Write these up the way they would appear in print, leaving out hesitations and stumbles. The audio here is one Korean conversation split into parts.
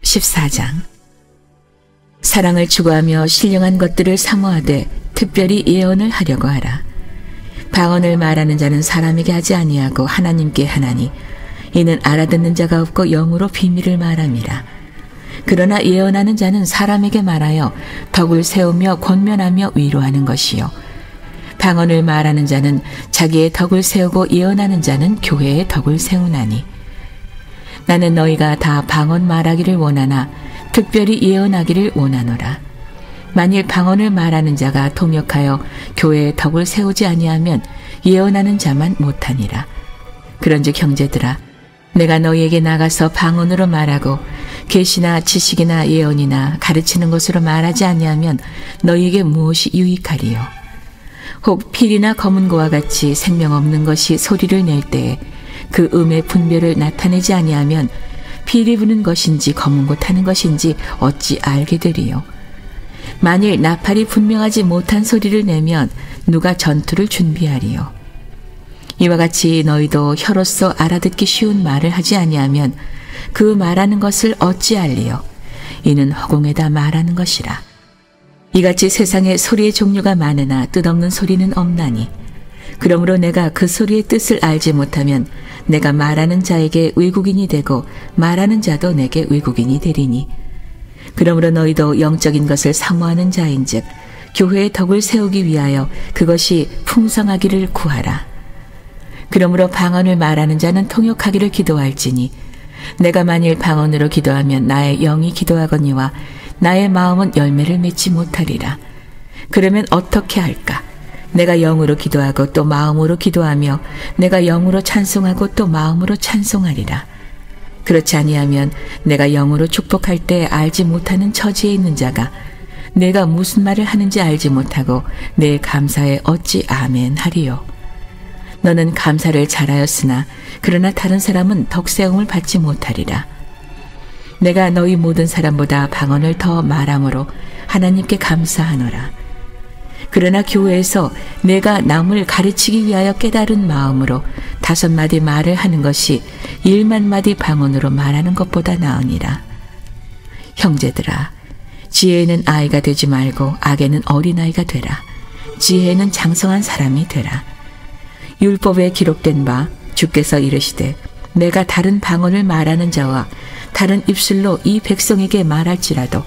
14장. 사랑을 추구하며 신령한 것들을 사모하되 특별히 예언을 하려고 하라. 방언을 말하는 자는 사람에게 하지 아니하고 하나님께 하나니 이는 알아듣는 자가 없고 영으로 비밀을 말함이라. 그러나 예언하는 자는 사람에게 말하여 덕을 세우며 권면하며 위로하는 것이요 방언을 말하는 자는 자기의 덕을 세우고 예언하는 자는 교회의 덕을 세우나니 나는 너희가 다 방언 말하기를 원하나 특별히 예언하기를 원하노라. 만일 방언을 말하는 자가 통역하여 교회의 덕을 세우지 아니하면 예언하는 자만 못하니라. 그런즉 형제들아, 내가 너희에게 나가서 방언으로 말하고 계시나 지식이나 예언이나 가르치는 것으로 말하지 아니하면 너희에게 무엇이 유익하리요? 혹 필이나 검은고와 같이 생명 없는 것이 소리를 낼 때에 그 음의 분별을 나타내지 아니하면 필이 부는 것인지 검은고 타는 것인지 어찌 알게 되리요? 만일 나팔이 분명하지 못한 소리를 내면 누가 전투를 준비하리요? 이와 같이 너희도 혀로서 알아듣기 쉬운 말을 하지 아니하면 그 말하는 것을 어찌 알리요? 이는 허공에다 말하는 것이라. 이같이 세상에 소리의 종류가 많으나 뜻없는 소리는 없나니 그러므로 내가 그 소리의 뜻을 알지 못하면 내가 말하는 자에게 외국인이 되고 말하는 자도 내게 외국인이 되리니 그러므로 너희도 영적인 것을 사모하는 자인즉 교회의 덕을 세우기 위하여 그것이 풍성하기를 구하라. 그러므로 방언을 말하는 자는 통역하기를 기도할지니 내가 만일 방언으로 기도하면 나의 영이 기도하거니와 나의 마음은 열매를 맺지 못하리라. 그러면 어떻게 할까? 내가 영으로 기도하고 또 마음으로 기도하며 내가 영으로 찬송하고 또 마음으로 찬송하리라. 그렇지 아니하면 내가 영으로 축복할 때 알지 못하는 처지에 있는 자가 내가 무슨 말을 하는지 알지 못하고 내 감사에 어찌 아멘 하리요? 너는 감사를 잘하였으나 그러나 다른 사람은 덕세움을 받지 못하리라. 내가 너희 모든 사람보다 방언을 더 말함으로 하나님께 감사하노라. 그러나 교회에서 내가 남을 가르치기 위하여 깨달은 마음으로 5마디 말을 하는 것이 1만마디 방언으로 말하는 것보다 나으니라. 형제들아, 지혜에는 아이가 되지 말고 악에는 어린아이가 되라. 지혜에는 장성한 사람이 되라. 율법에 기록된 바 주께서 이르시되 내가 다른 방언을 말하는 자와 다른 입술로 이 백성에게 말할지라도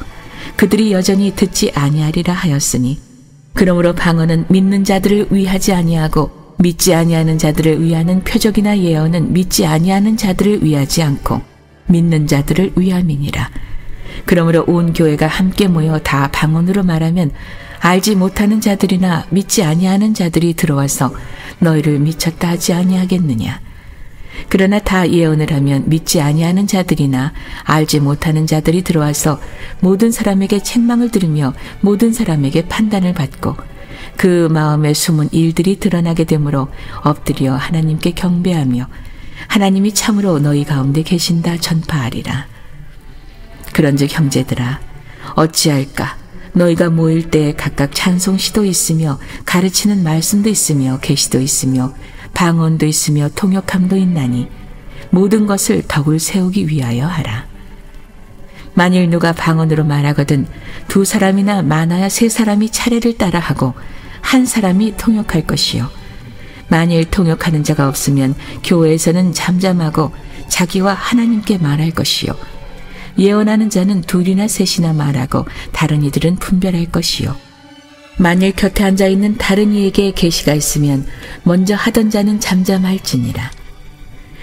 그들이 여전히 듣지 아니하리라 하였으니 그러므로 방언은 믿는 자들을 위하지 아니하고 믿지 아니하는 자들을 위하는 표적이나 예언은 믿지 아니하는 자들을 위하지 않고 믿는 자들을 위함이니라. 그러므로 온 교회가 함께 모여 다 방언으로 말하면 알지 못하는 자들이나 믿지 아니하는 자들이 들어와서 너희를 미쳤다 하지 아니하겠느냐. 그러나 다 예언을 하면 믿지 아니하는 자들이나 알지 못하는 자들이 들어와서 모든 사람에게 책망을 들으며 모든 사람에게 판단을 받고 그 마음에 숨은 일들이 드러나게 되므로 엎드려 하나님께 경배하며 하나님이 참으로 너희 가운데 계신다 전파하리라. 그런즉 형제들아, 어찌할까? 너희가 모일 때 각각 찬송시도 있으며 가르치는 말씀도 있으며 계시도 있으며 방언도 있으며 통역함도 있나니 모든 것을 덕을 세우기 위하여 하라. 만일 누가 방언으로 말하거든 2사람이나 많아야 3사람이 차례를 따라하고 1사람이 통역할 것이요. 만일 통역하는 자가 없으면 교회에서는 잠잠하고 자기와 하나님께 말할 것이요. 예언하는 자는 2이나 3이나 말하고 다른 이들은 분별할 것이요. 만일 곁에 앉아있는 다른 이에게 계시가 있으면 먼저 하던 자는 잠잠할지니라.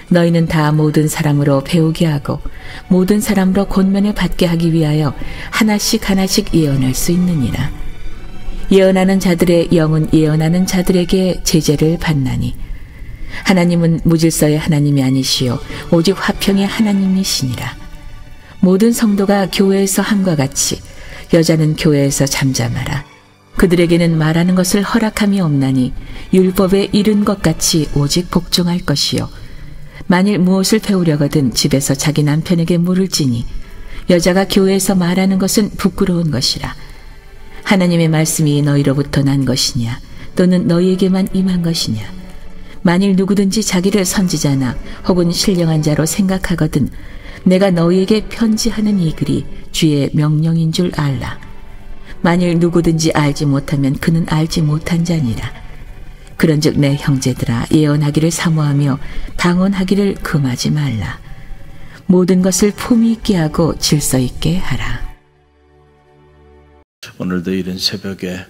너희는 다 모든 사람으로 배우게 하고 모든 사람으로 권면을 받게 하기 위하여 하나씩 하나씩 예언할 수 있느니라. 예언하는 자들의 영은 예언하는 자들에게 제재를 받나니 하나님은 무질서의 하나님이 아니시요 오직 화평의 하나님이시니라. 모든 성도가 교회에서 함과 같이 여자는 교회에서 잠잠하라. 그들에게는 말하는 것을 허락함이 없나니 율법에 이른 것 같이 오직 복종할 것이요. 만일 무엇을 배우려거든 집에서 자기 남편에게 물을지니 여자가 교회에서 말하는 것은 부끄러운 것이라. 하나님의 말씀이 너희로부터 난 것이냐 또는 너희에게만 임한 것이냐. 만일 누구든지 자기를 선지자나 혹은 신령한 자로 생각하거든 내가 너희에게 편지하는 이 글이 주의 명령인 줄 알라. 만일 누구든지 알지 못하면 그는 알지 못한 자니라. 그런즉 내 형제들아 예언하기를 사모하며 방언하기를 금하지 말라. 모든 것을 품위 있게 하고 질서 있게 하라. 오늘도 이른 새벽에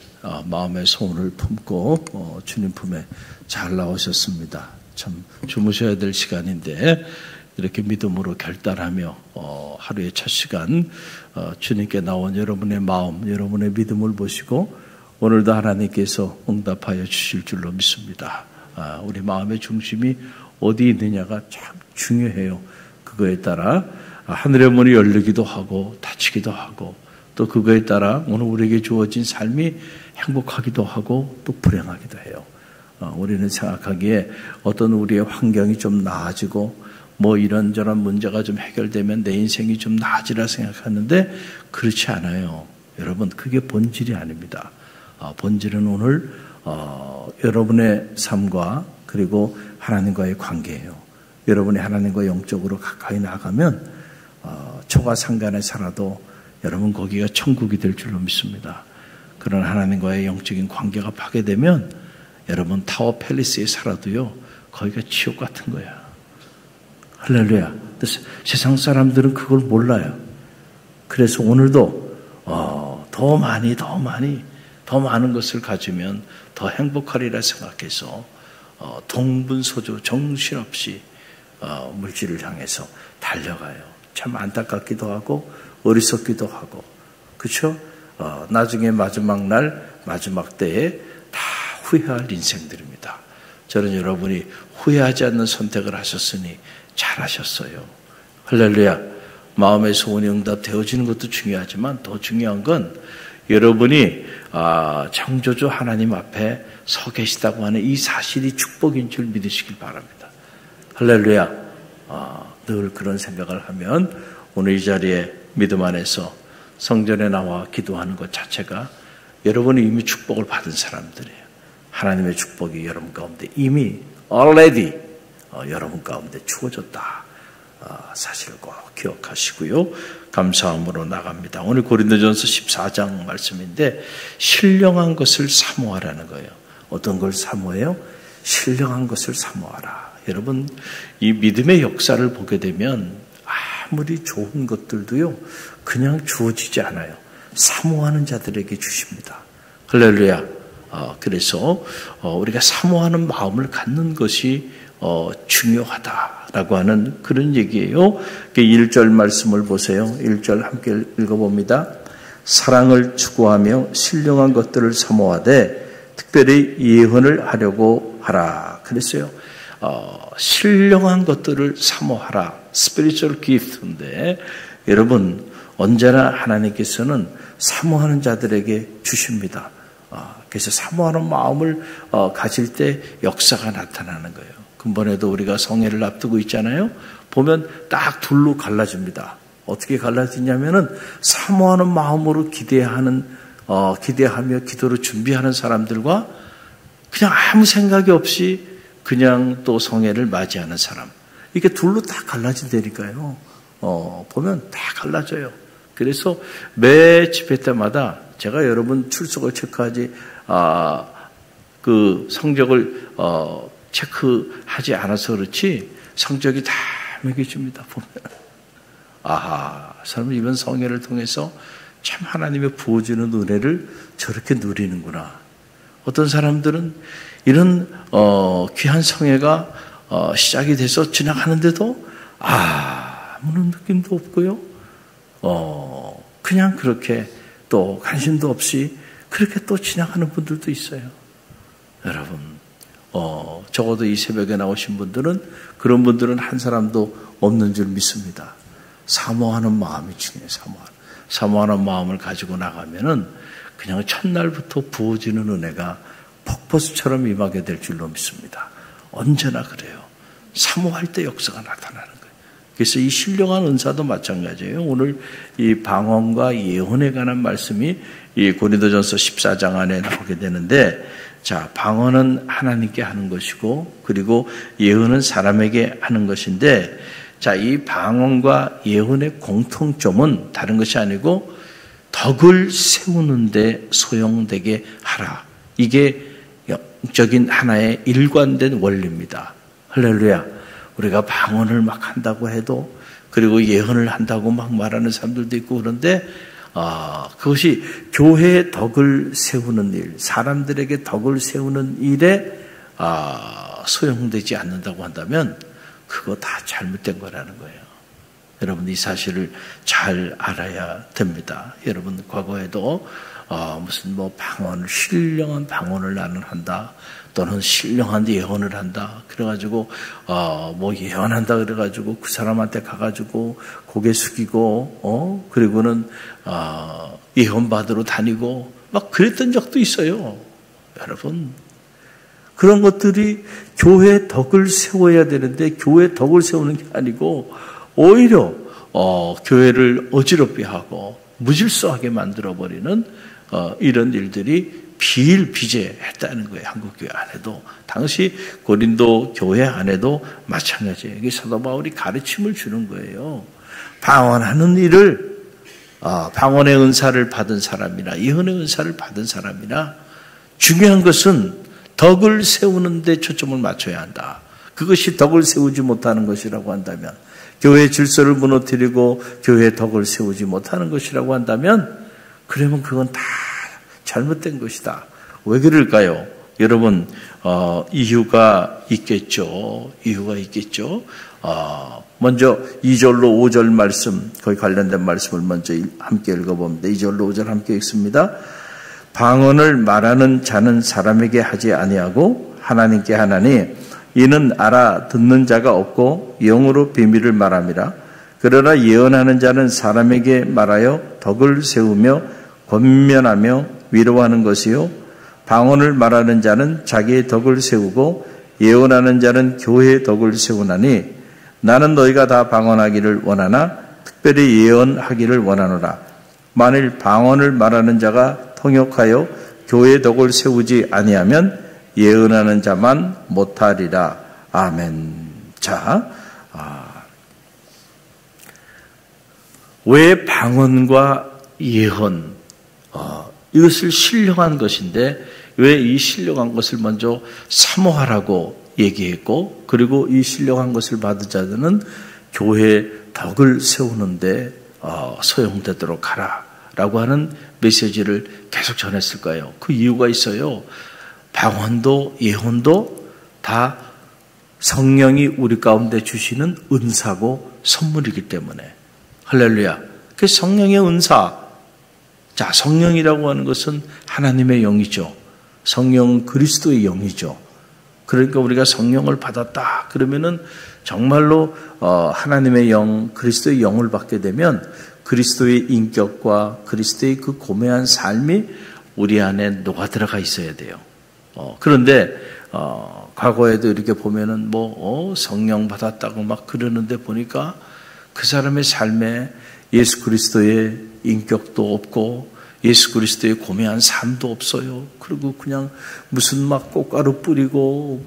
마음의 소원을 품고 주님 품에 잘 나오셨습니다. 참 주무셔야 될 시간인데 이렇게 믿음으로 결단하며 하루의 첫 시간 주님께 나온 여러분의 마음, 여러분의 믿음을 보시고 오늘도 하나님께서 응답하여 주실 줄로 믿습니다. 우리 마음의 중심이 어디 있느냐가 참 중요해요. 그거에 따라 하늘의 문이 열리기도 하고 닫히기도 하고 또 그거에 따라 오늘 우리에게 주어진 삶이 행복하기도 하고 또 불행하기도 해요. 우리는 생각하기에 어떤 우리의 환경이 좀 나아지고 뭐 이런저런 문제가 좀 해결되면 내 인생이 좀 나아지라 생각하는데 그렇지 않아요. 여러분 그게 본질이 아닙니다. 본질은 오늘 여러분의 삶과 그리고 하나님과의 관계예요. 여러분이 하나님과 영적으로 가까이 나가면 초가 상간에 살아도 여러분 거기가 천국이 될 줄로 믿습니다. 그런 하나님과의 영적인 관계가 파괴되면 여러분 타워 팰리스에 살아도요 거기가 지옥 같은 거야. 할렐루야. 세상 사람들은 그걸 몰라요. 그래서 오늘도 더 많은 것을 가지면 더 행복하리라 생각해서 동분서주 정신없이 물질을 향해서 달려가요. 참 안타깝기도 하고 어리석기도 하고 그렇죠? 나중에 마지막 날 마지막 때에 다 후회할 인생들입니다. 저는 여러분이 후회하지 않는 선택을 하셨으니 잘하셨어요. 할렐루야. 마음의 소원이 응답되어지는 것도 중요하지만 더 중요한 건 여러분이 창조주 하나님 앞에 서 계시다고 하는 이 사실이 축복인 줄 믿으시길 바랍니다. 할렐루야. 늘 그런 생각을 하면 오늘 이 자리에 믿음 안에서 성전에 나와 기도하는 것 자체가 여러분이 이미 축복을 받은 사람들이에요. 하나님의 축복이 여러분 가운데 이미 already 여러분 가운데 주어졌다. 사실을 꼭 기억하시고요. 감사함으로 나갑니다. 오늘 고린도전서 14장 말씀인데 신령한 것을 사모하라는 거예요. 어떤 걸 사모해요? 신령한 것을 사모하라. 여러분 이 믿음의 역사를 보게 되면 아무리 좋은 것들도요 그냥 주어지지 않아요. 사모하는 자들에게 주십니다. 할렐루야. 그래서 우리가 사모하는 마음을 갖는 것이 중요하다라고 하는 그런 얘기예요. 1절 말씀을 보세요. 1절 함께 읽어봅니다. 사랑을 추구하며 신령한 것들을 사모하되 특별히 예언을 하려고 하라. 그랬어요. 신령한 것들을 사모하라. spiritual gift인데 여러분 언제나 하나님께서는 사모하는 자들에게 주십니다. 그래서 사모하는 마음을 가질 때 역사가 나타나는 거예요. 근본에도 우리가 성회를 앞두고 있잖아요. 보면 딱 둘로 갈라집니다. 어떻게 갈라지냐면은 사모하는 마음으로 기대하며 기도를 준비하는 사람들과 그냥 아무 생각이 없이 그냥 또 성회를 맞이하는 사람. 이게 둘로 다 갈라진다니까요. 보면 다 갈라져요. 그래서 매 집회 때마다 제가 여러분 출석을 체크하지 그 성적을 체크하지 않아서 그렇지 성적이 다 매겨집니다. 보면 사람은 이번 성회를 통해서 참 하나님의 부어주는 은혜를 저렇게 누리는구나. 어떤 사람들은 이런 귀한 성회가 시작이 돼서 지나가는데도 아무런 느낌도 없고요. 그냥 그렇게 또 관심도 없이 그렇게 또 지나가는 분들도 있어요. 여러분, 적어도 이 새벽에 나오신 분들은 그런 분들은 한 사람도 없는 줄 믿습니다. 사모하는 마음이 중요해요. 사모하는 마음을 가지고 나가면은 그냥 첫날부터 부어지는 은혜가 폭포수처럼 임하게 될 줄로 믿습니다. 언제나 그래요. 사모할 때 역사가 나타나는 거예요. 그래서 이 신령한 은사도 마찬가지예요. 오늘 이 방언과 예언에 관한 말씀이 이 고린도전서 14장 안에 나오게 되는데 자, 방언은 하나님께 하는 것이고, 그리고 예언은 사람에게 하는 것인데, 자, 이 방언과 예언의 공통점은 다른 것이 아니고 덕을 세우는데 소용되게 하라. 이게 영적인 하나의 일관된 원리입니다. 할렐루야. 우리가 방언을 막 한다고 해도, 그리고 예언을 한다고 막 말하는 사람들도 있고 그런데 그것이 교회의 덕을 세우는 일, 사람들에게 덕을 세우는 일에 소용되지 않는다고 한다면 그거 다 잘못된 거라는 거예요. 여러분, 이 사실을 잘 알아야 됩니다. 여러분, 과거에도 무슨 방언을, 신령한 방언을 나는 한다, 또는 신령한 예언을 한다. 그래가지고 예언한다 그래가지고 그 사람한테 가가지고 고개 숙이고 그리고는 예언 받으러 다니고 막 그랬던 적도 있어요. 여러분, 그런 것들이 교회의 덕을 세워야 되는데 교회의 덕을 세우는 게 아니고 오히려 교회를 어지럽게 하고 무질서하게 만들어버리는 이런 일들이 비일비재했다는 거예요. 한국교회 안에도. 당시 고린도 교회 안에도 마찬가지예요. 이게 사도 바울이 가르침을 주는 거예요. 방언하는 일을 방언의 은사를 받은 사람이나 예언의 은사를 받은 사람이나 중요한 것은 덕을 세우는 데 초점을 맞춰야 한다. 그것이 덕을 세우지 못하는 것이라고 한다면, 교회의 질서를 무너뜨리고 교회의 덕을 세우지 못하는 것이라고 한다면, 그러면 그건 다 잘못된 것이다. 왜 그럴까요? 여러분, 이유가 있겠죠. 이유가 있겠죠. 먼저 2절로 5절 말씀, 거기 관련된 말씀을 먼저 함께 읽어봅니다. 2절로 5절 함께 읽습니다. 방언을 말하는 자는 사람에게 하지 아니하고 하나님께 하나니 이는 알아듣는 자가 없고 영으로 비밀을 말함이라. 그러나 예언하는 자는 사람에게 말하여 덕을 세우며 권면하며 위로하는 것이요, 방언을 말하는 자는 자기의 덕을 세우고 예언하는 자는 교회의 덕을 세우나니 나는 너희가 다 방언하기를 원하나 특별히 예언하기를 원하노라. 만일 방언을 말하는 자가 통역하여 교회의 덕을 세우지 아니하면 예언하는 자만 못하리라. 아멘. 자, 왜 방언과 예언, 이것을 신령한 것인데 왜 이 신령한 것을 먼저 사모하라고 얘기했고, 그리고 이 신령한 것을 받은 자들은 교회의 덕을 세우는데 소용되도록 하라 라고 하는 메시지를 계속 전했을까요? 그 이유가 있어요. 방언도 예언도 다 성령이 우리 가운데 주시는 은사고 선물이기 때문에. 할렐루야. 그 성령의 은사. 자, 성령이라고 하는 것은 하나님의 영이죠. 성령 그리스도의 영이죠. 그러니까 우리가 성령을 받았다 그러면은 정말로 하나님의 영, 그리스도의 영을 받게 되면 그리스도의 인격과 그리스도의 그 고매한 삶이 우리 안에 녹아 들어가 있어야 돼요. 그런데 과거에도 이렇게 보면은 성령 받았다고 막 그러는데 보니까 그 사람의 삶에 예수 그리스도의 인격도 없고 예수 그리스도의 고매한 삶도 없어요. 그리고 그냥 무슨 막 꽃가루 뿌리고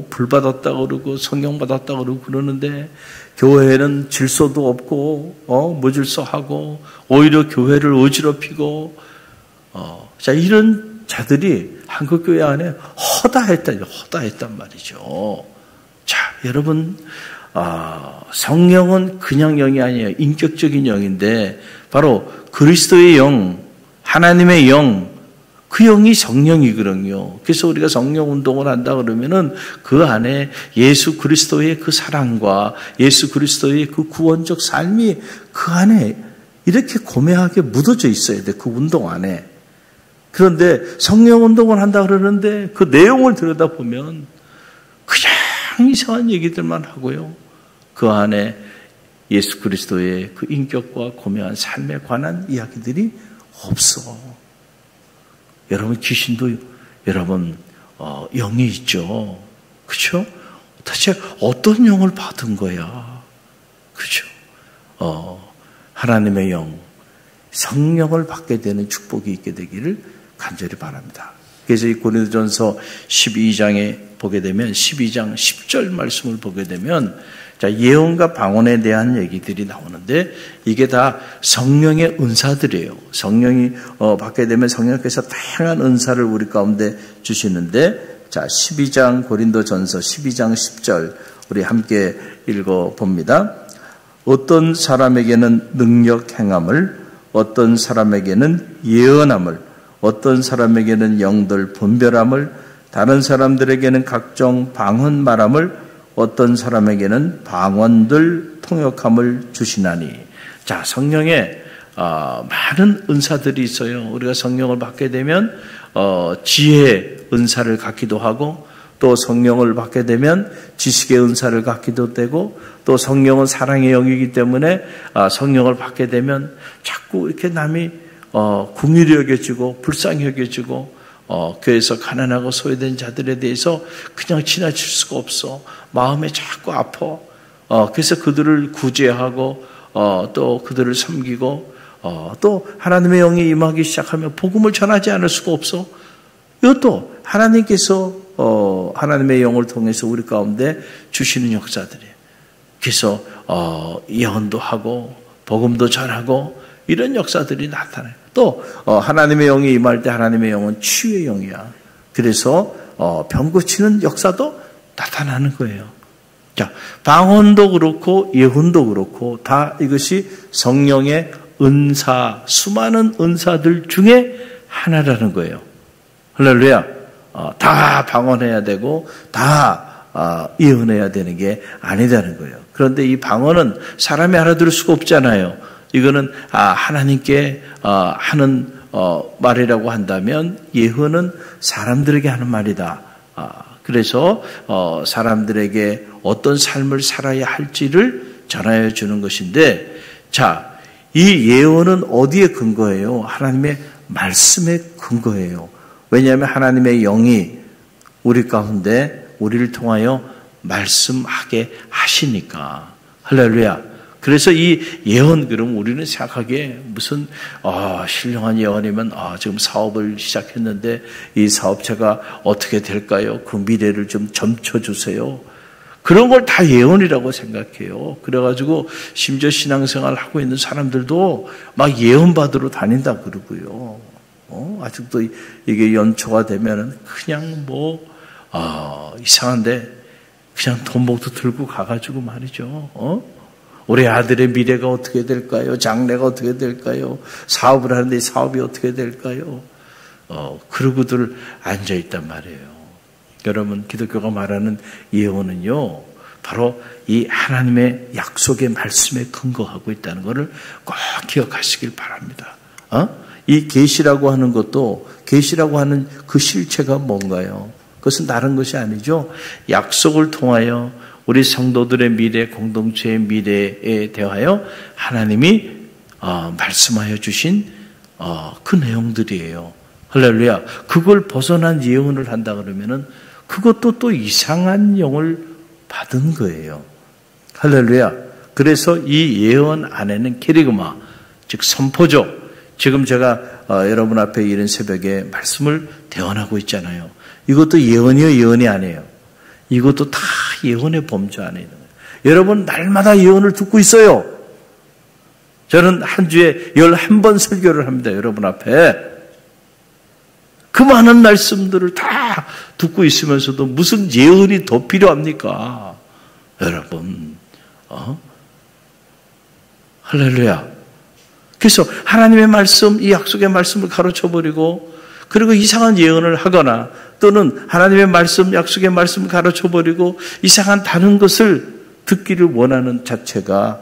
불 받았다 그러고 성령 받았다 그러고 그러는데 교회는 질서도 없고 무질서하고 오히려 교회를 어지럽히고 자, 이런 자들이 한국교회 안에 허다했단 말이죠. 자, 여러분, 성령은 그냥 영이 아니에요. 인격적인 영인데 바로 그리스도의 영, 하나님의 영, 그 영이 성령이거든요. 그래서 우리가 성령 운동을 한다 그러면은 그 안에 예수 그리스도의 그 사랑과 예수 그리스도의 그 구원적 삶이 그 안에 이렇게 고매하게 묻어져 있어야 돼. 그 운동 안에. 그런데 성령 운동을 한다 그러는데 그 내용을 들여다보면 그냥 이상한 얘기들만 하고요. 그 안에 예수 그리스도의 그 인격과 고매한 삶에 관한 이야기들이 없어. 여러분, 귀신도 여러분 영이 있죠. 그렇죠? 도대체 어떤 영을 받은 거야? 그렇죠? 하나님의 영, 성령을 받게 되는 축복이 있게 되기를 간절히 바랍니다. 그래서 이 고린도전서 12장에 보게 되면 12장 10절 말씀을 보게 되면 자, 예언과 방언에 대한 얘기들이 나오는데 이게 다 성령의 은사들이에요. 성령이 받게 되면 성령께서 다양한 은사를 우리 가운데 주시는데 자, 12장 고린도전서 12장 10절 우리 함께 읽어 봅니다. 어떤 사람에게는 능력 행함을, 어떤 사람에게는 예언함을, 어떤 사람에게는 영들 분별함을, 다른 사람들에게는 각종 방언 말함을, 어떤 사람에게는 방언들 통역함을 주시나니. 자, 성령에 많은 은사들이 있어요. 우리가 성령을 받게 되면 지혜의 은사를 갖기도 하고, 또 성령을 받게 되면 지식의 은사를 갖기도 되고, 또 성령은 사랑의 영이기 때문에 성령을 받게 되면 자꾸 이렇게 남이 긍휼히 여겨지고 불쌍히 여겨지고, 교회에서 가난하고 소외된 자들에 대해서 그냥 지나칠 수가 없어. 마음에 자꾸 아파. 그래서 그들을 구제하고 또 그들을 섬기고 또 하나님의 영이 임하기 시작하면 복음을 전하지 않을 수가 없어. 이것도 하나님께서 하나님의 영을 통해서 우리 가운데 주시는 역사들이에요. 그래서 예언도 하고 복음도 전하고 이런 역사들이 나타나요. 또 하나님의 영이 임할 때 하나님의 영은 치유의 영이야. 그래서 병 고치는 역사도 나타나는 거예요. 자, 방언도 그렇고 예언도 그렇고 다 이것이 성령의 은사, 수많은 은사들 중에 하나라는 거예요. 할렐루야. 다 방언해야 되고 다 예언해야 되는 게 아니다는 거예요. 그런데 이 방언은 사람이 알아들을 수가 없잖아요. 이거는 하나님께 하는 말이라고 한다면 예언은 사람들에게 하는 말이다. 그래서 사람들에게 어떤 삶을 살아야 할지를 전하여 주는 것인데, 자, 이 예언은 어디에 근거해요? 하나님의 말씀에 근거해요. 왜냐하면 하나님의 영이 우리 가운데 우리를 통하여 말씀하게 하시니까. 할렐루야. 그래서 이 예언, 그럼 우리는 생각하기에 무슨 신령한 예언이면 지금 사업을 시작했는데 이 사업체가 어떻게 될까요? 그 미래를 좀 점쳐주세요. 그런 걸 다 예언이라고 생각해요. 그래가지고 심지어 신앙생활 하고 있는 사람들도 막 예언 받으러 다닌다 그러고요. 아직도 이게 연초가 되면은 그냥 이상한데 그냥 돈복도 들고 가가지고 말이죠. 우리 아들의 미래가 어떻게 될까요? 장래가 어떻게 될까요? 사업을 하는데 사업이 어떻게 될까요? 그러고들 앉아있단 말이에요. 여러분, 기독교가 말하는 예언은요, 바로 이 하나님의 약속의 말씀에 근거하고 있다는 것을 꼭 기억하시길 바랍니다. 이 계시라고 하는 것도, 계시라고 하는 그 실체가 뭔가요? 그것은 다른 것이 아니죠. 약속을 통하여 우리 성도들의 미래, 공동체의 미래에 대하여 하나님이 말씀하여 주신 그 내용들이에요. 할렐루야. 그걸 벗어난 예언을 한다 그러면은 그것도 또 이상한 영을 받은 거예요. 할렐루야. 그래서 이 예언 안에는 캐리그마, 즉 선포죠. 지금 제가 여러분 앞에 이른 새벽에 말씀을 대언하고 있잖아요. 이것도 예언이요, 예언이 아니에요. 이것도 다 예언의 범주 안에 있는 거예요. 여러분, 날마다 예언을 듣고 있어요. 저는 한 주에 11번 설교를 합니다. 여러분 앞에. 그 많은 말씀들을 다 듣고 있으면서도 무슨 예언이 더 필요합니까? 여러분, 할렐루야. 그래서 하나님의 말씀, 이 약속의 말씀을 가로쳐버리고, 그리고 이상한 예언을 하거나, 또는 하나님의 말씀, 약속의 말씀을 가로쳐버리고, 이상한 다른 것을 듣기를 원하는 자체가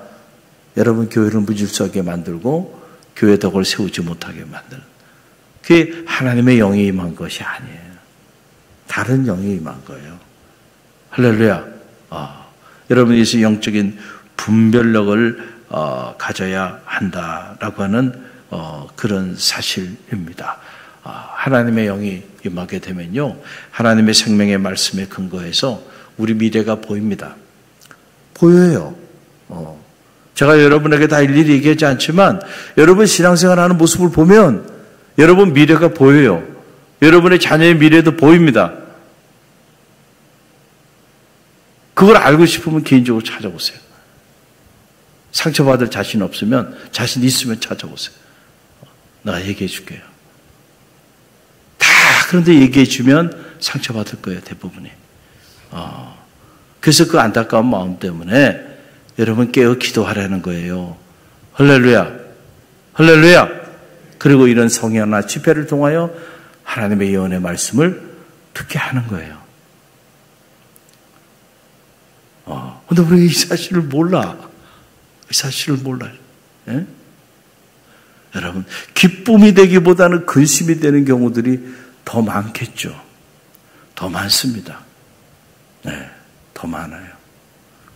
여러분 교회를 무질서하게 만들고, 교회 덕을 세우지 못하게 만드는, 그게 하나님의 영이 임한 것이 아니에요. 다른 영이 임한 거예요. 할렐루야. 여러분이 이 영적인 분별력을 가져야 한다라고 하는 그런 사실입니다. 하나님의 영이 임하게 되면요, 하나님의 생명의 말씀에 근거해서 우리 미래가 보입니다. 보여요. 제가 여러분에게 다 일일이 얘기하지 않지만 여러분 신앙생활하는 모습을 보면 여러분 미래가 보여요. 여러분의 자녀의 미래도 보입니다. 그걸 알고 싶으면 개인적으로 찾아보세요. 상처받을 자신 없으면, 자신 있으면 찾아보세요. 내가 얘기해 줄게요. 다 그런데 얘기해 주면 상처받을 거예요, 대부분이. 그래서 그 안타까운 마음 때문에 여러분 깨어 기도하라는 거예요. 할렐루야. 할렐루야. 그리고 이런 성회나 집회를 통하여 하나님의 예언의 말씀을 듣게 하는 거예요. 근데 우리가 이 사실을 몰라. 이 사실을 몰라요. 예? 여러분, 기쁨이 되기보다는 근심이 되는 경우들이 더 많겠죠. 더 많습니다. 네, 더 많아요.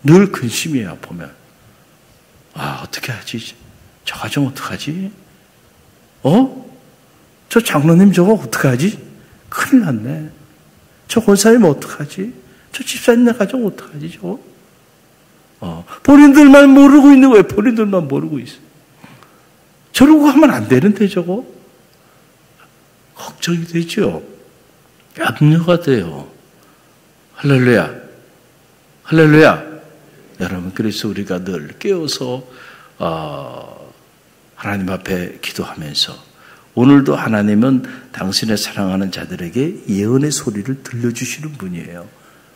늘 근심이에요, 보면. 어떻게 하지? 저 가정 어떡하지? 저 장로님 저거 어떡하지? 큰일 났네. 저 권사님 어떡하지? 저 집사님 가정 어떡하지, 저거? 본인들만 모르고 있는 거예요. 본인들만 모르고 있어요. 저러고 하면 안 되는데, 저거? 걱정이 되죠. 압류가 돼요. 할렐루야. 할렐루야. 여러분, 그래서 우리가 늘 깨어서, 하나님 앞에 기도하면서, 오늘도 하나님은 당신의 사랑하는 자들에게 예언의 소리를 들려주시는 분이에요.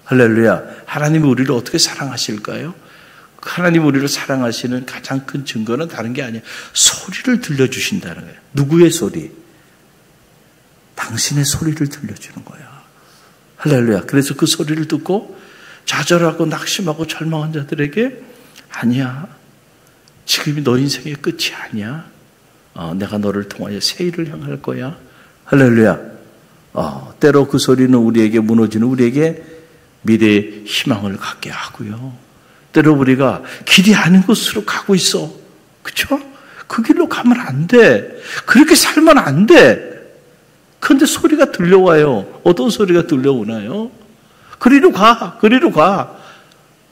할렐루야. 하나님이 우리를 어떻게 사랑하실까요? 하나님 우리를 사랑하시는 가장 큰 증거는 다른 게 아니에요. 소리를 들려주신다는 거예요. 누구의 소리? 당신의 소리를 들려주는 거예요. 할렐루야. 그래서 그 소리를 듣고 좌절하고 낙심하고 절망한 자들에게 아니야. 지금이 너 인생의 끝이 아니야. 내가 너를 통하여 새 일을 향할 거야. 할렐루야. 때로 그 소리는 우리에게 무너지는 우리에게 미래의 희망을 갖게 하고요. 때로 우리가 길이 아닌 곳으로 가고 있어. 그렇죠? 그 길로 가면 안 돼. 그렇게 살면 안 돼. 그런데 소리가 들려와요. 어떤 소리가 들려오나요? 그리로 가. 그리로 가.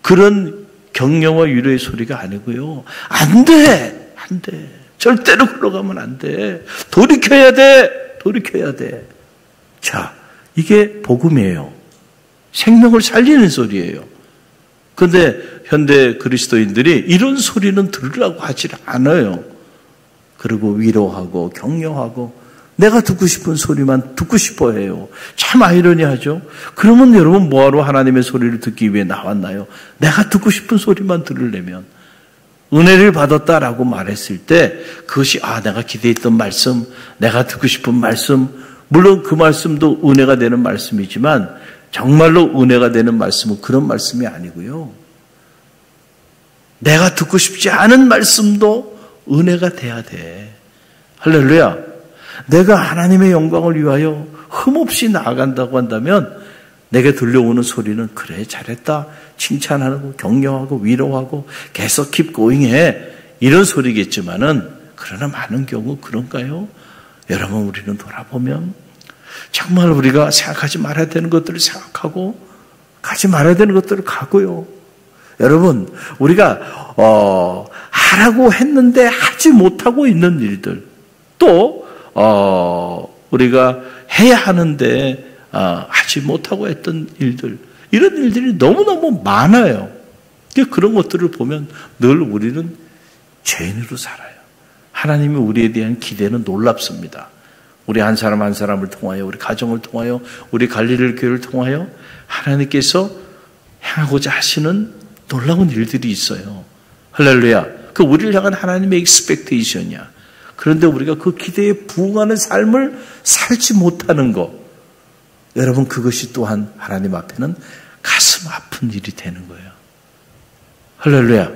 그런 격려와 위로의 소리가 아니고요. 안 돼. 안 돼. 절대로 흘러가면 안 돼. 돌이켜야 돼. 돌이켜야 돼. 자, 이게 복음이에요. 생명을 살리는 소리예요. 그런데 현대 그리스도인들이 이런 소리는 들으려고 하지 않아요. 그리고 위로하고 격려하고 내가 듣고 싶은 소리만 듣고 싶어 해요. 참 아이러니하죠. 그러면 여러분 뭐하러 하나님의 소리를 듣기 위해 나왔나요? 내가 듣고 싶은 소리만 들으려면. 은혜를 받았다라고 말했을 때 그것이 내가 기대했던 말씀, 내가 듣고 싶은 말씀, 물론 그 말씀도 은혜가 되는 말씀이지만 정말로 은혜가 되는 말씀은 그런 말씀이 아니고요. 내가 듣고 싶지 않은 말씀도 은혜가 돼야 돼. 할렐루야. 내가 하나님의 영광을 위하여 흠없이 나아간다고 한다면 내게 들려오는 소리는 그래 잘했다. 칭찬하고 격려하고 위로하고 계속 keep going 해. 이런 소리겠지만은 그러나 많은 경우 그런가요? 여러분 우리는 돌아보면 정말 우리가 생각하지 말아야 되는 것들을 생각하고 가지 말아야 되는 것들을 가고요. 여러분 우리가 하라고 했는데 하지 못하고 있는 일들 또 우리가 해야 하는데 하지 못하고 했던 일들 이런 일들이 너무너무 많아요. 그런 것들을 보면 늘 우리는 죄인으로 살아요. 하나님이 우리에 대한 기대는 놀랍습니다. 우리 한 사람 한 사람을 통하여 우리 가정을 통하여 우리 갈릴리 교회를 통하여 하나님께서 행하고자 하시는 놀라운 일들이 있어요. 할렐루야. 그 우리를 향한 하나님의 expectation이야. 그런데 우리가 그 기대에 부응하는 삶을 살지 못하는 것. 여러분 그것이 또한 하나님 앞에는 가슴 아픈 일이 되는 거예요. 할렐루야.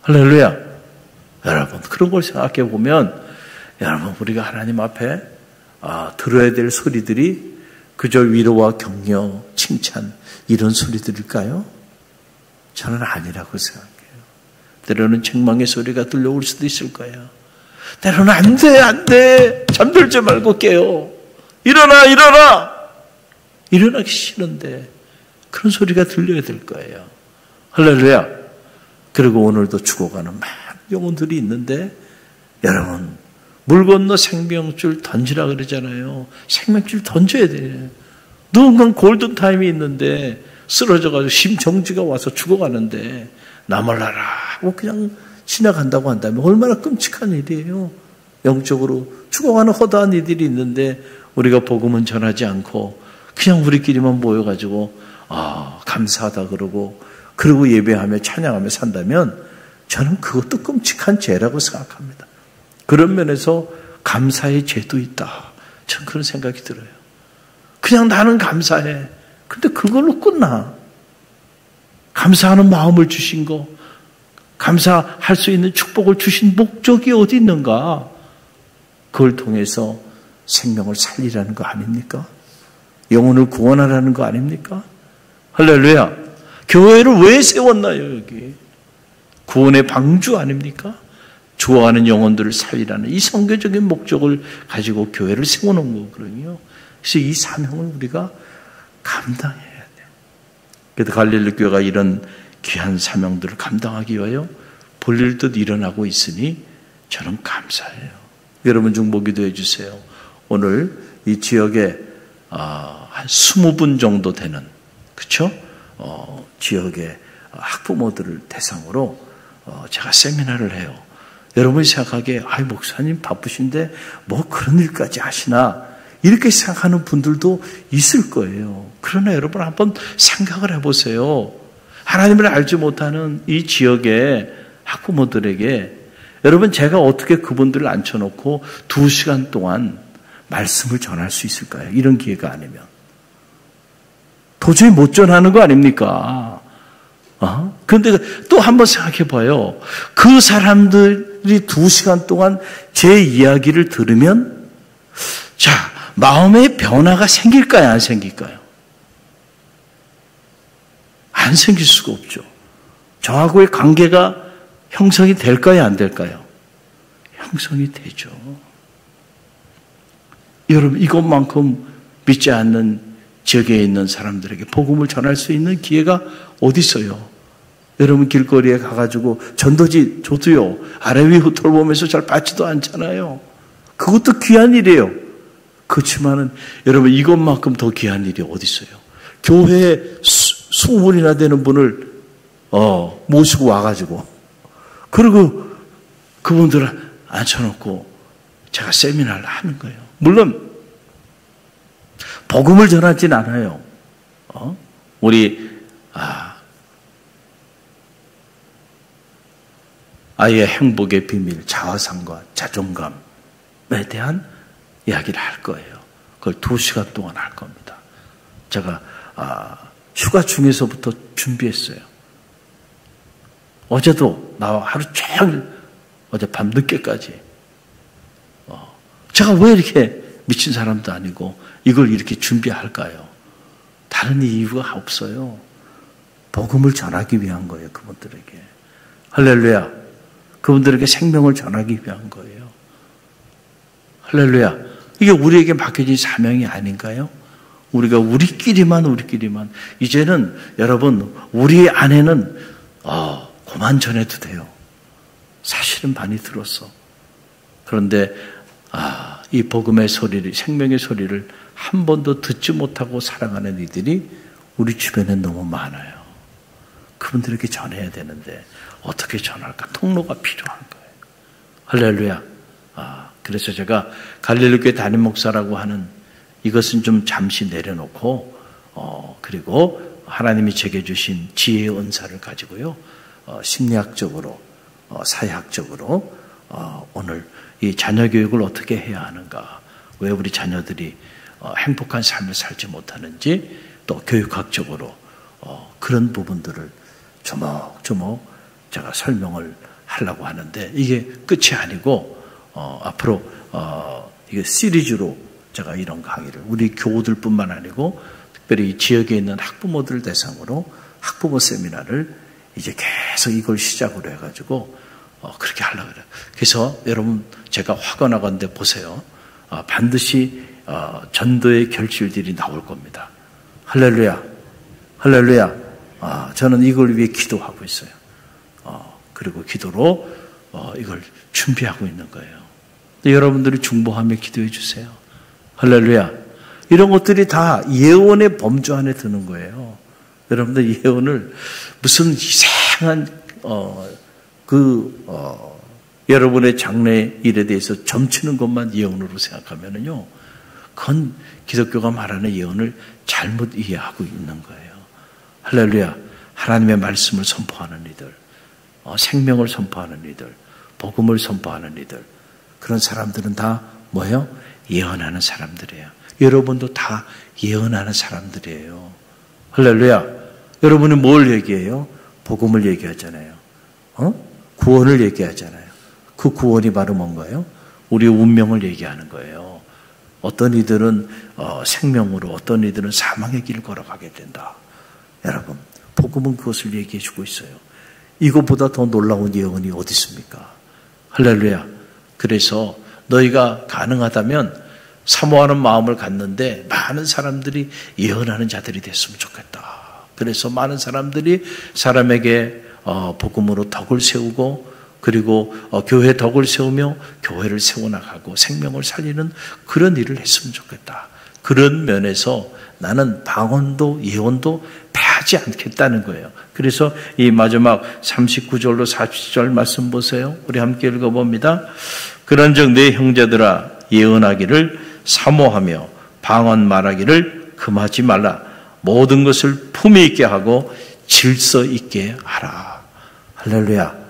할렐루야. 여러분 그런 걸 생각해 보면 여러분 우리가 하나님 앞에 들어야 될 소리들이 그저 위로와 격려, 칭찬 이런 소리들일까요? 저는 아니라고 생각해요. 때로는 책망의 소리가 들려올 수도 있을 거예요. 때로는 안 돼, 안 돼. 잠들지 말고 깨요. 일어나, 일어나. 일어나기 싫은데 그런 소리가 들려야 될 거예요. 할렐루야. 그리고 오늘도 죽어가는 많은 영혼들이 있는데 여러분 물 건너 생명줄 던지라 그러잖아요. 생명줄 던져야 돼요. 누군가 골든타임이 있는데 쓰러져가지고 심정지가 와서 죽어가는데 나 몰라라 하고 그냥 지나간다고 한다면 얼마나 끔찍한 일이에요. 영적으로 죽어가는 허다한 이들이 있는데 우리가 복음은 전하지 않고 그냥 우리끼리만 모여가지고 감사하다 그러고 예배하며 찬양하며 산다면 저는 그것도 끔찍한 죄라고 생각합니다. 그런 면에서 감사의 죄도 있다. 저는 그런 생각이 들어요. 그냥 나는 감사해. 근데 그걸로 끝나. 감사하는 마음을 주신 거, 감사할 수 있는 축복을 주신 목적이 어디 있는가? 그걸 통해서 생명을 살리라는 거 아닙니까? 영혼을 구원하라는 거 아닙니까? 할렐루야. 교회를 왜 세웠나요, 여기? 구원의 방주 아닙니까? 좋아하는 영혼들을 살리라는 이 선교적인 목적을 가지고 교회를 세워놓은 거거든요. 그래서 이 사명을 우리가 감당해야 돼요. 그래서 갈릴리 교회가 이런 귀한 사명들을 감당하기 위하여 볼일 듯 일어나고 있으니 저는 감사해요. 여러분 중보기도 해주세요. 오늘 이 지역에 한 20분 정도 되는 그렇죠? 지역의 학부모들을 대상으로 제가 세미나를 해요. 여러분이 생각하기에 목사님 바쁘신데 뭐 그런 일까지 하시나 이렇게 생각하는 분들도 있을 거예요. 그러나 여러분 한번 생각을 해보세요. 하나님을 알지 못하는 이 지역의 학부모들에게 여러분 제가 어떻게 그분들을 앉혀놓고 2시간 동안 말씀을 전할 수 있을까요? 이런 기회가 아니면. 도저히 못 전하는 거 아닙니까? 그런데 또 한번 생각해 봐요. 그 사람들이 2시간 동안 제 이야기를 들으면 자, 마음의 변화가 생길까요? 안 생길까요? 안 생길 수가 없죠. 저하고의 관계가 형성이 될까요? 안 될까요? 형성이 되죠. 여러분 이것만큼 믿지 않는 지역에 있는 사람들에게 복음을 전할 수 있는 기회가 어디 있어요? 여러분 길거리에 가가지고 전도지 줘도요. 아래 위 훑어보면서 잘 받지도 않잖아요. 그것도 귀한 일이에요. 그렇지만은 여러분 이것만큼 더 귀한 일이 어디 있어요? 교회에 20분이나 되는 분을 모시고 와가지고 그리고 그분들을 앉혀놓고 제가 세미나를 하는 거예요. 물론 복음을 전하진 않아요. 우리 아이의 행복의 비밀, 자화상과 자존감에 대한 이야기를 할 거예요. 그걸 2시간 동안 할 겁니다. 제가 휴가 중에서부터 준비했어요. 어제도 나와 하루 종일 어젯밤 늦게까지 제가 왜 이렇게 미친 사람도 아니고 이걸 이렇게 준비할까요? 다른 이유가 없어요. 복음을 전하기 위한 거예요. 그분들에게. 할렐루야. 그분들에게 생명을 전하기 위한 거예요. 할렐루야. 이게 우리에게 맡겨진 사명이 아닌가요? 우리가 우리끼리만 이제는 여러분 우리 안에는 그만 전해도 돼요. 사실은 많이 들었어. 그런데 이 복음의 소리를, 생명의 소리를 한 번도 듣지 못하고 살아가는 이들이 우리 주변에 너무 많아요. 그분들에게 전해야 되는데 어떻게 전할까? 통로가 필요한 거예요. 할렐루야. 그래서 제가 갈릴리 교회 담임 목사라고 하는 이것은 좀 잠시 내려놓고 그리고 하나님이 제게 주신 지혜의 은사를 가지고요. 심리학적으로 사회학적으로 오늘 이 자녀 교육을 어떻게 해야 하는가, 왜 우리 자녀들이 행복한 삶을 살지 못하는지, 또 교육학적으로 그런 부분들을 조목조목 제가 설명을 하려고 하는데 이게 끝이 아니고 앞으로 이게 시리즈로 제가 이런 강의를 우리 교우들뿐만 아니고 특별히 이 지역에 있는 학부모들 대상으로 학부모 세미나를 이제 계속 이걸 시작으로 해가지고 그렇게 하려고 그래요. 그래서 여러분 제가 확언하건대 보세요. 반드시 전도의 결실들이 나올 겁니다. 할렐루야. 할렐루야. 저는 이걸 위해 기도하고 있어요. 그리고 기도로 이걸 준비하고 있는 거예요. 여러분들이 중보하며 기도해 주세요. 할렐루야. 이런 것들이 다 예언의 범주 안에 드는 거예요. 여러분들 예언을 무슨 이상한 여러분의 장래 일에 대해서 점치는 것만 예언으로 생각하면은요, 그건 기독교가 말하는 예언을 잘못 이해하고 있는 거예요. 할렐루야. 하나님의 말씀을 선포하는 이들, 생명을 선포하는 이들, 복음을 선포하는 이들, 그런 사람들은 다 뭐예요? 예언하는 사람들이에요. 여러분도 다 예언하는 사람들이에요. 할렐루야. 여러분이 뭘 얘기해요? 복음을 얘기하잖아요. 구원을 얘기하잖아요. 그 구원이 바로 뭔가요? 우리의 운명을 얘기하는 거예요. 어떤 이들은 생명으로, 어떤 이들은 사망의 길을 걸어가게 된다. 여러분, 복음은 그것을 얘기해 주고 있어요. 이것보다 더 놀라운 예언이 어디 있습니까? 할렐루야. 그래서 너희가 가능하다면 사모하는 마음을 갖는데 많은 사람들이 예언하는 자들이 됐으면 좋겠다. 그래서 많은 사람들이 사람에게 복음으로 덕을 세우고, 그리고 교회 덕을 세우며 교회를 세워나가고 생명을 살리는 그런 일을 했으면 좋겠다. 그런 면에서 나는 방언도 예언도 패하지 않겠다는 거예요. 그래서 이 마지막 39절로 40절 말씀 보세요. 우리 함께 읽어봅니다. 그런즉 내 형제들아, 예언하기를 사모하며 방언 말하기를 금하지 말라. 모든 것을 품위 있게 하고 질서 있게 하라. 할렐루야.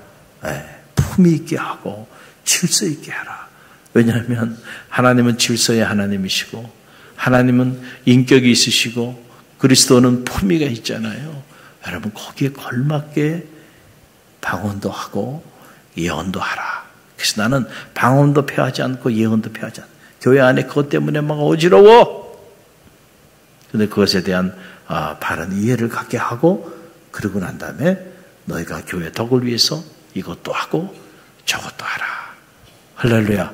품위 있게 하고 질서 있게 하라. 왜냐하면 하나님은 질서의 하나님이시고, 하나님은 인격이 있으시고, 그리스도는 품위가 있잖아요. 여러분, 거기에 걸맞게 방언도 하고 예언도 하라. 그래서 나는 방언도 폐하지 않고 예언도 폐하지 않고, 교회 안에 그것 때문에 막 어지러워. 그런데 그것에 대한 바른 이해를 갖게 하고, 그러고 난 다음에 너희가 교회 덕을 위해서 이것도 하고 저것도 하라. 할렐루야.